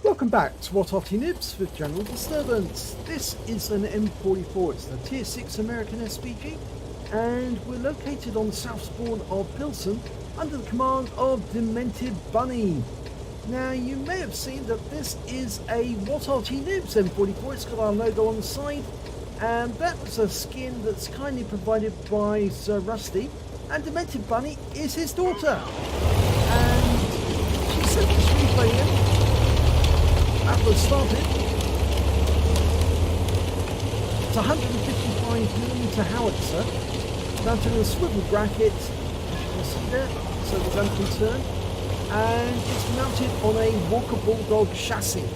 Welcome back to What Arty Noobs with General Disturbance. This is an M44, it's the Tier 6 American SPG, and we're located on the south spawn of Pilsen under the command of DementedBunny. Now you may have seen that this is a What Arty Noobs M44, it's got our logo on the side, and that was a skin that's kindly provided by Sir Rusty, and DementedBunny is his daughter. And she sent this replay in. That was started. It's a 155mm howitzer mounted in a swivel bracket, as you can see there, so the gun can turn, and it's mounted on a Walker Bulldog chassis.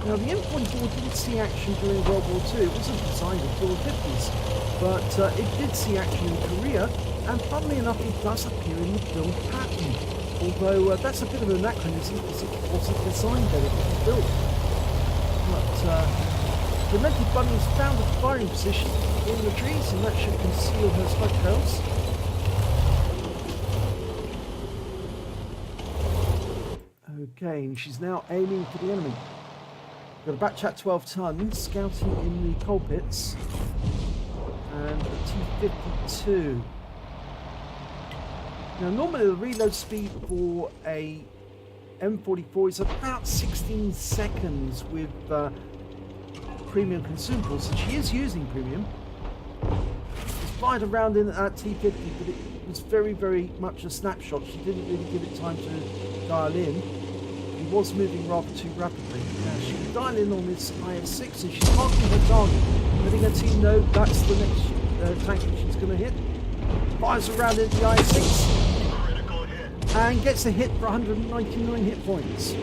Now the M44 didn't see action during World War II, it wasn't designed until the 50s, but it did see action in Korea, and funnily enough it does appear in the build pattern. Although that's a bit of an anachronism because it wasn't designed then, it was built. But the DementedBunny has found a firing position in the trees and that should conceal her slug tails. Okay, and she's now aiming for the enemy. Got a Batchat 12 tons scouting in the coal pits and a T-52. Now normally the reload speed for a M44 is about 16 seconds with premium consumables, and she is using premium. She's fired around in that T-50, but it was very much a snapshot. She didn't really give it time to dial in. He was moving rather too rapidly. Now she can dial in on this IS-6 and she's marking her target, letting her team know that's the next tank that she's going to hit. Fires around into the IS-6 and gets a hit for 199 hit points.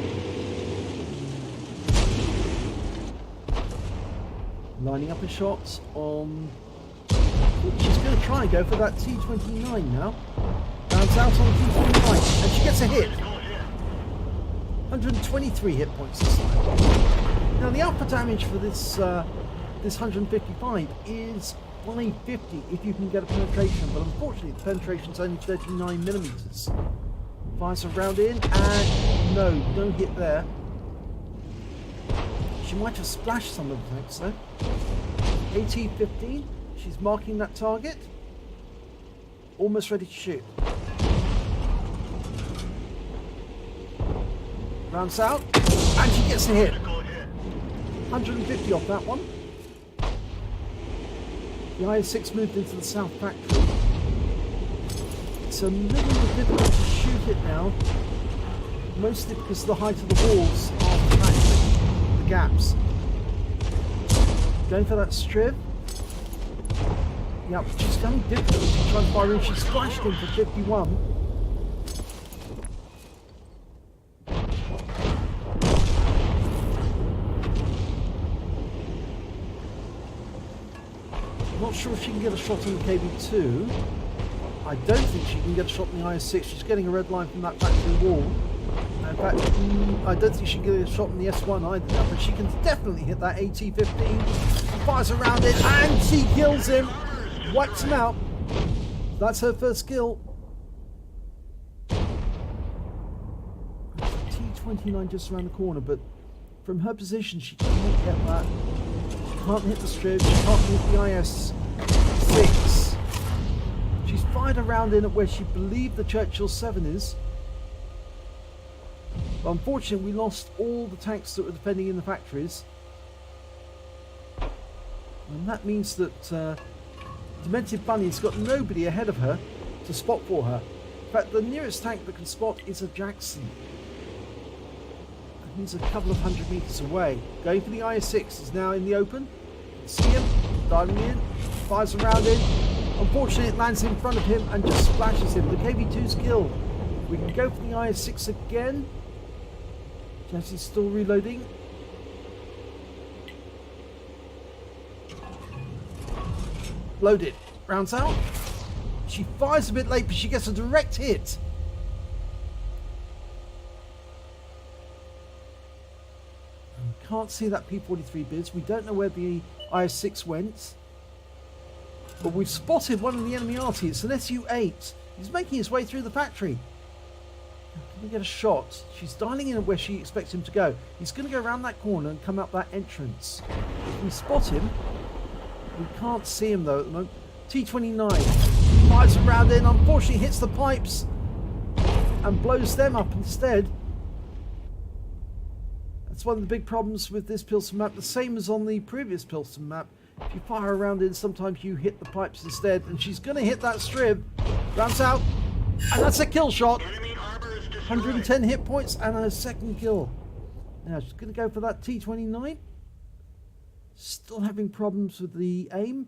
Lining up a shot on... She's going to try and go for that T-29 now. Bounce out on T-29 and she gets a hit. 123 hit points this time. Now the alpha damage for this 155 is 550 if you can get a penetration, but unfortunately the penetration is only 39mm. Fires a round in and no hit there. She might have splashed some of the tanks though. AT-15, she's marking that target. Almost ready to shoot. Rounds out and she gets a hit. 150 off that one. The IS-6 moved into the south factory. It's a little bit difficult to shoot it now, mostly because the height of the walls are cracked, the gaps. Going for that strip. Yep, she's having difficulty trying to fire in. She splashed him for 51. Not sure if she can get a shot on the KB2. I don't think she can get a shot on the IS-6. She's getting a red line from that factory wall. In fact, I don't think she can get a shot on the S1 either, but she can definitely hit that AT-15. Fires around it and she kills him. Wipes him out. That's her first kill. T-29 just around the corner, but from her position she can't get that. She can't hit the strip, she can't hit the IS-6. She's fired around in at where she believed the Churchill 7 is. But unfortunately we lost all the tanks that were defending in the factories. And that means that DementedBunny's got nobody ahead of her to spot for her. In fact, the nearest tank that can spot is a Jackson. And he's a couple of 100 meters away. Going for the IS-6, is now in the open. See him, diving in, fires around in. Unfortunately it lands in front of him and just splashes him. The KB2's killed. We can go for the IS-6 again. Jesse's still reloading. Loaded. Rounds out. She fires a bit late, but she gets a direct hit. Can't see that P43 biz. We don't know where the IS-6 went. But we've spotted one of the enemy Arty. It's an SU-8. He's making his way through the factory. Can we get a shot? She's dialing in where she expects him to go. He's going to go around that corner and come up that entrance. If we spot him, we can't see him though at the moment. T-29 fires around in, unfortunately hits the pipes and blows them up instead. That's one of the big problems with this Pilsen map, the same as on the previous Pilsen map. If you fire around in, sometimes you hit the pipes instead, and she's going to hit that strip. Rounds out, and that's a kill shot. 110 hit points and a second kill. Now she's going to go for that T-29. Still having problems with the aim.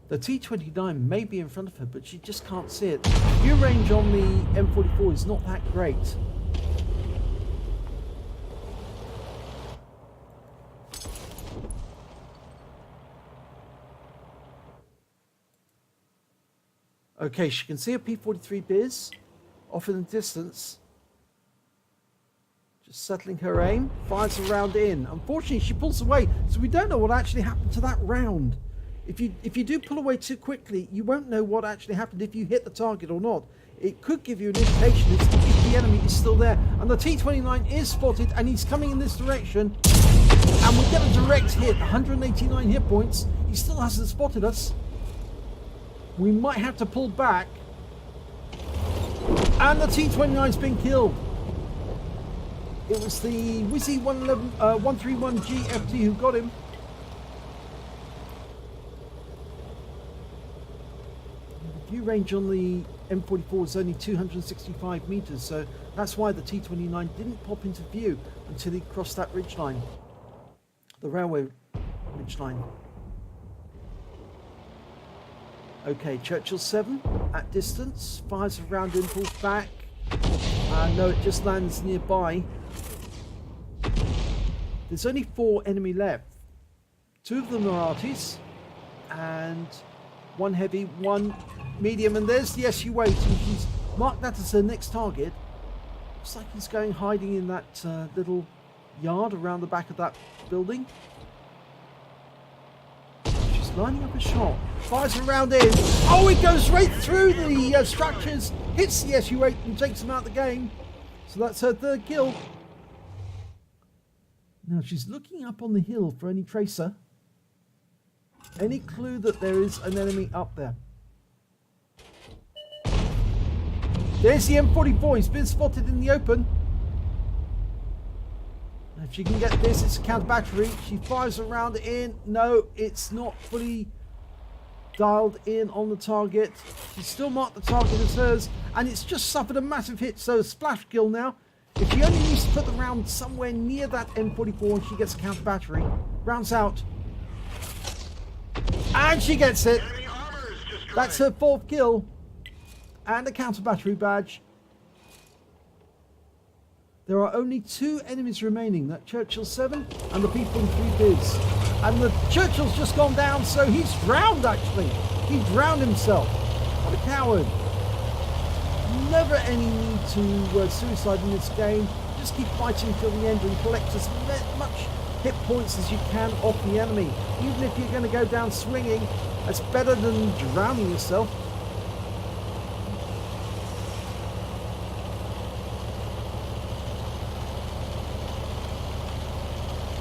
The T-29 may be in front of her, but she just can't see it. View range on the M44 is not that great. Okay, she can see a P43 Biz off in the distance. Just settling her aim. Fires a round in. Unfortunately, she pulls away, so we don't know what actually happened to that round. If you do pull away too quickly, you won't know what actually happened if you hit the target or not. It could give you an indication if the enemy is still there. And the T-29 is spotted, and he's coming in this direction. And we get a direct hit, 189 hit points. He still hasn't spotted us. We might have to pull back. And the T-29's been killed. It was the Wizzy 131 GFT who got him. View range on the M44 is only 265 meters, so that's why the T-29 didn't pop into view until he crossed that ridgeline, the railway ridgeline. Okay, Churchill 7 at distance, fires a round in, pulls back. No, it just lands nearby. There's only 4 enemy left. 2 of them are Artys, and 1 heavy, 1 medium, and there's the SU-8, and he's marked that as her next target. Looks like he's going hiding in that little yard around the back of that building. She's lining up a shot. Fires around in. Oh, it goes right through the structures, hits the SU-8 and takes him out of the game. So that's her 3rd kill. Now she's looking up on the hill for any tracer. Any clue that there is an enemy up there. There's the M44. He's been spotted in the open. If she can get this, it's a counter battery. She fires around in. No, it's not fully dialed in on the target. She's still marked the target as hers, and it's just suffered a massive hit. So a splash kill now. If she only needs to put the round somewhere near that M44 and she gets a counter battery. Rounds out. And she gets it. That's her 4th kill. And a counter battery badge. There are only 2 enemies remaining. That Churchill 7 and the P43 Biz. And the Churchill's just gone down, so he's drowned actually. He drowned himself. What a coward. Never any need to suicide in this game. Just keep fighting till the end and collect as much hit points as you can off the enemy. Even if you're going to go down swinging, that's better than drowning yourself.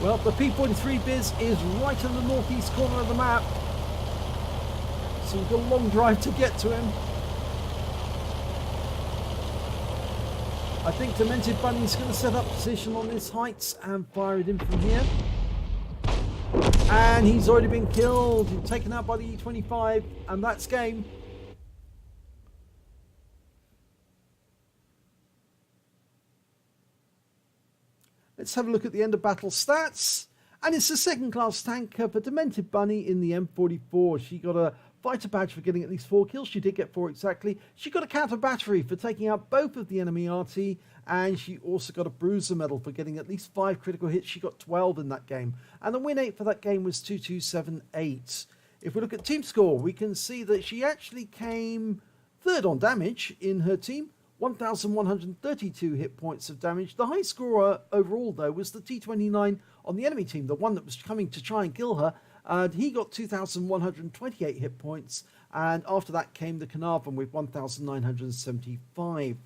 Well, the P43 Biz is right in the northeast corner of the map, so we've got a long drive to get to him. I think DementedBunny's going to set up position on this heights and fire it in from here. And he's already been killed, taken out by the E25, and that's game. Let's have a look at the end of battle stats. And it's a 2nd class tanker for DementedBunny in the M44. She got a fighter badge for getting at least 4 kills. She did get 4 exactly. She got a counter battery for taking out both of the enemy Arty. And she also got a bruiser medal for getting at least 5 critical hits. She got 12 in that game. And the win 8 for that game was 2278. If we look at team score, we can see that she actually came third on damage in her team, 1,132 hit points of damage. The high scorer overall, though, was the T-29 on the enemy team, the one that was coming to try and kill her. And he got 2,128 hit points. And after that came the Carnarvon with 1,975.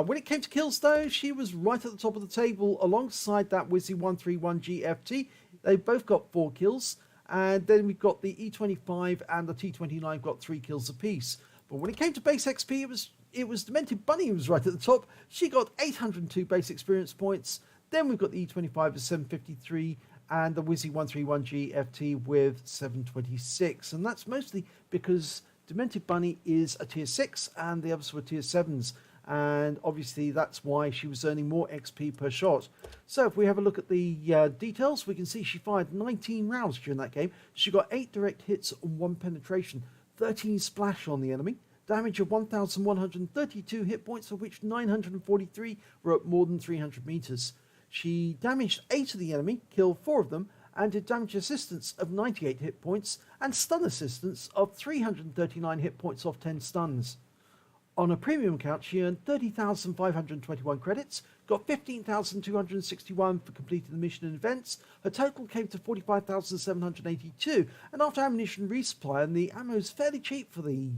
When it came to kills, though, she was right at the top of the table alongside that Wizzy 131 GFT. They both got 4 kills. And then we've got the E25 and the T29 got 3 kills apiece. But when it came to base XP, it was DementedBunny who was right at the top. She got 802 base experience points. Then we've got the E25 with 753 and the Wizzy 131 GFT with 726. And that's mostly because DementedBunny is a tier 6 and the others were tier 7s. And obviously that's why she was earning more XP per shot. So if we have a look at the details, we can see she fired 19 rounds during that game. She got 8 direct hits and 1 penetration, 13 splash on the enemy, damage of 1,132 hit points, of which 943 were at more than 300 meters. She damaged 8 of the enemy, killed 4 of them, and did damage assistance of 98 hit points and stun assistance of 339 hit points off 10 stuns. On a premium account, she earned 30,521 credits, got 15,261 for completing the mission and events. Her total came to 45,782, and after ammunition resupply, and the ammo is fairly cheap for the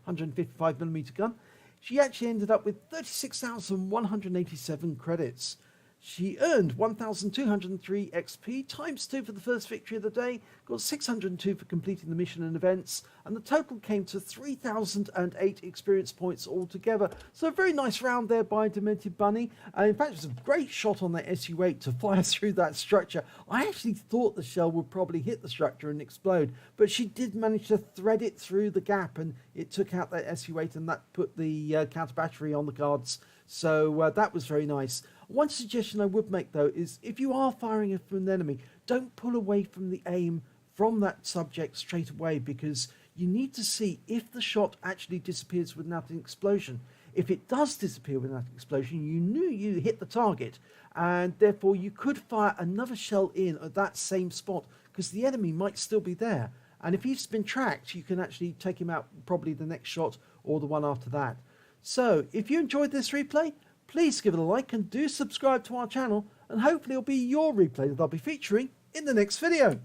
155mm gun, she actually ended up with 36,187 credits. She earned 1,203 XP times 2 for the first victory of the day, got 602 for completing the mission and events, and the total came to 3,008 experience points altogether. So a very nice round there by DementedBunny. In fact, it was a great shot on that SU-8 to fire through that structure. I actually thought the shell would probably hit the structure and explode, but she did manage to thread it through the gap, and it took out that SU-8, and that put the counter battery on the cards. So that was very nice. One suggestion I would make, though, is if you are firing from an enemy, don't pull away from the aim from that subject straight away, because you need to see if the shot actually disappears without an explosion. If it does disappear without an explosion, you knew you hit the target, and therefore you could fire another shell in at that same spot, because the enemy might still be there. And if he's been tracked, you can actually take him out probably the next shot or the one after that. So, if you enjoyed this replay, please give it a like and do subscribe to our channel, and hopefully it'll be your replay that I'll be featuring in the next video.